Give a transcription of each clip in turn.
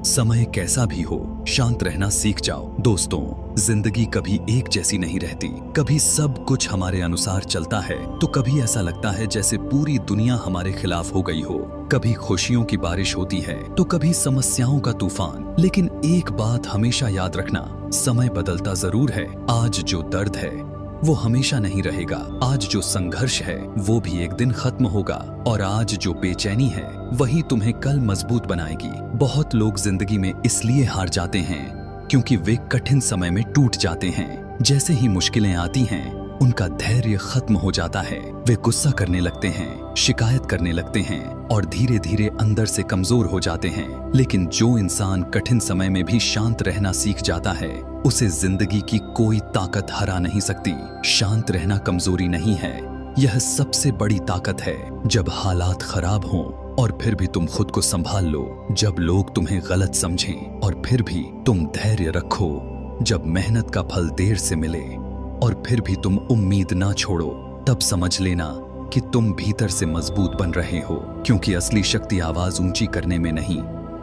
समय कैसा भी हो, शांत रहना सीख जाओ। दोस्तों, जिंदगी कभी एक जैसी नहीं रहती। कभी सब कुछ हमारे अनुसार चलता है तो कभी ऐसा लगता है जैसे पूरी दुनिया हमारे खिलाफ हो गई हो। कभी खुशियों की बारिश होती है तो कभी समस्याओं का तूफान। लेकिन एक बात हमेशा याद रखना, समय बदलता जरूर है। आज जो दर्द है वो हमेशा नहीं रहेगा। आज जो संघर्ष है वो भी एक दिन खत्म होगा, और आज जो बेचैनी है वही तुम्हें कल मजबूत बनाएगी। बहुत लोग जिंदगी में इसलिए हार जाते हैं क्योंकि वे कठिन समय में टूट जाते हैं। जैसे ही मुश्किलें आती हैं, उनका धैर्य खत्म हो जाता है। वे गुस्सा करने लगते हैं, शिकायत करने लगते हैं और धीरे धीरे अंदर से कमजोर हो जाते हैं। लेकिन जो इंसान कठिन समय में भी शांत रहना सीख जाता है, उसे जिंदगी की कोई ताकत हरा नहीं सकती। शांत रहना कमजोरी नहीं है, यह सबसे बड़ी ताकत है। जब हालात खराब हों और फिर भी तुम खुद को संभाल लो, जब लोग तुम्हें गलत समझें और फिर भी तुम धैर्य रखो, जब मेहनत का फल देर से मिले और फिर भी तुम उम्मीद ना छोड़ो, तब समझ लेना कि तुम भीतर से मजबूत बन रहे हो। क्योंकि असली शक्ति आवाज ऊंची करने में नहीं,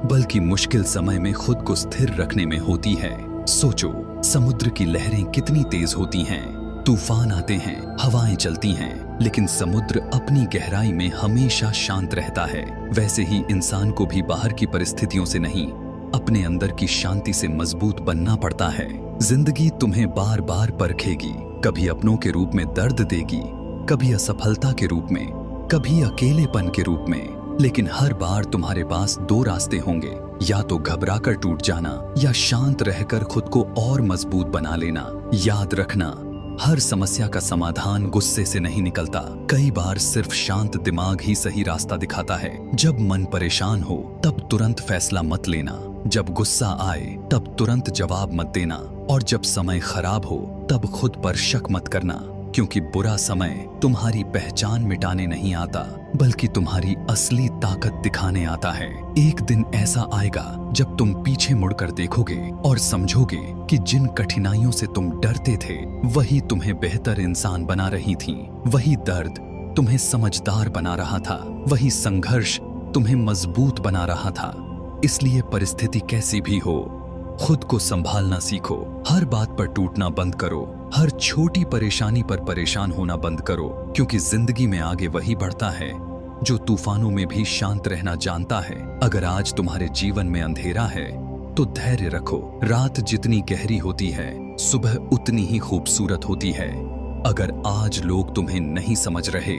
बल्कि मुश्किल समय में खुद को स्थिर रखने में होती है। सोचो, समुद्र की लहरें कितनी तेज होती हैं, तूफान आते हैं, हवाएं चलती हैं, लेकिन समुद्र अपनी गहराई में हमेशा शांत रहता है। वैसे ही इंसान को भी बाहर की परिस्थितियों से नहीं, अपने अंदर की शांति से मजबूत बनना पड़ता है। जिंदगी तुम्हें बार बार परखेगी, कभी अपनों के रूप में दर्द देगी, कभी असफलता के रूप में, कभी अकेलेपन के रूप में। लेकिन हर बार तुम्हारे पास दो रास्ते होंगे, या तो घबराकर टूट जाना या शांत रहकर खुद को और मजबूत बना लेना। याद रखना, हर समस्या का समाधान गुस्से से नहीं निकलता। कई बार सिर्फ शांत दिमाग ही सही रास्ता दिखाता है। जब मन परेशान हो तब तुरंत फैसला मत लेना, जब गुस्सा आए तब तुरंत जवाब मत देना, और जब समय खराब हो तब खुद पर शक मत करना। क्योंकि बुरा समय तुम्हारी पहचान मिटाने नहीं आता, बल्कि तुम्हारी असली ताकत दिखाने आता है। एक दिन ऐसा आएगा जब तुम पीछे मुड़कर देखोगे और समझोगे कि जिन कठिनाइयों से तुम डरते थे वही तुम्हें बेहतर इंसान बना रही थीं। वही दर्द तुम्हें समझदार बना रहा था, वही संघर्ष तुम्हें मजबूत बना रहा था। इसलिए परिस्थिति कैसी भी हो, खुद को संभालना सीखो। हर बात पर टूटना बंद करो, हर छोटी परेशानी पर परेशान होना बंद करो। क्योंकि जिंदगी में आगे वही बढ़ता है जो तूफानों में भी शांत रहना जानता है। अगर आज तुम्हारे जीवन में अंधेरा है तो धैर्य रखो। रात जितनी गहरी होती है, सुबह उतनी ही खूबसूरत होती है। अगर आज लोग तुम्हें नहीं समझ रहे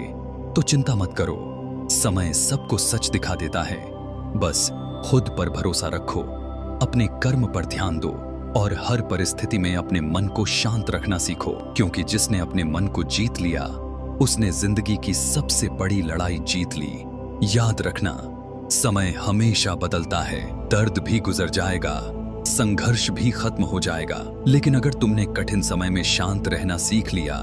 तो चिंता मत करो, समय सबको सच दिखा देता है। बस खुद पर भरोसा रखो, अपने कर्म पर ध्यान दो और हर परिस्थिति में अपने मन को शांत रखना सीखो। क्योंकि जिसने अपने मन को जीत लिया, उसने जिंदगी की सबसे बड़ी लड़ाई जीत ली। याद रखना, समय हमेशा बदलता है, दर्द भी गुजर जाएगा, संघर्ष भी खत्म हो जाएगा। लेकिन अगर तुमने कठिन समय में शांत रहना सीख लिया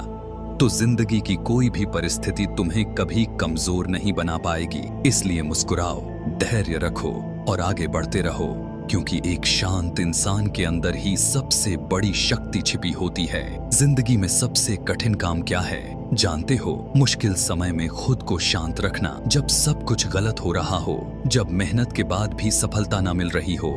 तो जिंदगी की कोई भी परिस्थिति तुम्हें कभी कमजोर नहीं बना पाएगी। इसलिए मुस्कुराओ, धैर्य रखो और आगे बढ़ते रहो। क्योंकि एक शांत इंसान के अंदर ही सबसे बड़ी शक्ति छिपी होती है। जिंदगी में सबसे कठिन काम क्या है, जानते हो? मुश्किल समय में खुद को शांत रखना। जब सब कुछ गलत हो रहा हो, जब मेहनत के बाद भी सफलता ना मिल रही हो,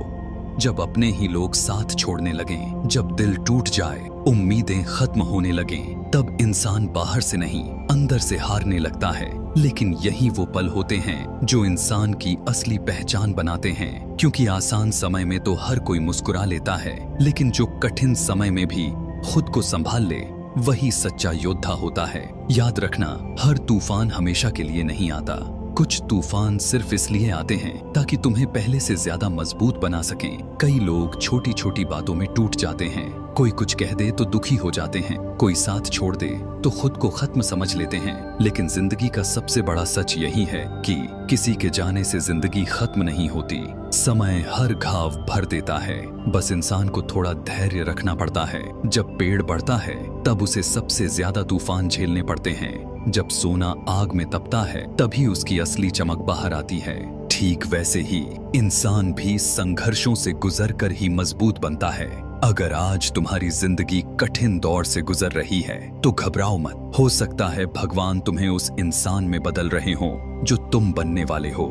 जब अपने ही लोग साथ छोड़ने लगें, जब दिल टूट जाए, उम्मीदें खत्म होने लगें, तब इंसान बाहर से नहीं अंदर से हारने लगता है। लेकिन यही वो पल होते हैं जो इंसान की असली पहचान बनाते हैं। क्योंकि आसान समय में तो हर कोई मुस्कुरा लेता है, लेकिन जो कठिन समय में भी खुद को संभाल ले, वही सच्चा योद्धा होता है। याद रखना, हर तूफान हमेशा के लिए नहीं आता। कुछ तूफान सिर्फ इसलिए आते हैं ताकि तुम्हें पहले से ज्यादा मजबूत बना सकें। कई लोग छोटी छोटी बातों में टूट जाते हैं, कोई कुछ कह दे तो दुखी हो जाते हैं, कोई साथ छोड़ दे तो खुद को खत्म समझ लेते हैं। लेकिन जिंदगी का सबसे बड़ा सच यही है कि किसी के जाने से जिंदगी खत्म नहीं होती। समय हर घाव भर देता है, बस इंसान को थोड़ा धैर्य रखना पड़ता है। जब पेड़ बढ़ता है तब उसे सबसे ज्यादा तूफान झेलने पड़ते हैं। जब सोना आग में तपता है तभी उसकी असली चमक बाहर आती है। ठीक वैसे ही इंसान भी संघर्षों से गुजरकर ही मजबूत बनता है। अगर आज तुम्हारी जिंदगी कठिन दौर से गुजर रही है तो घबराओ मत। हो सकता है भगवान तुम्हें उस इंसान में बदल रहे हों जो तुम बनने वाले हो।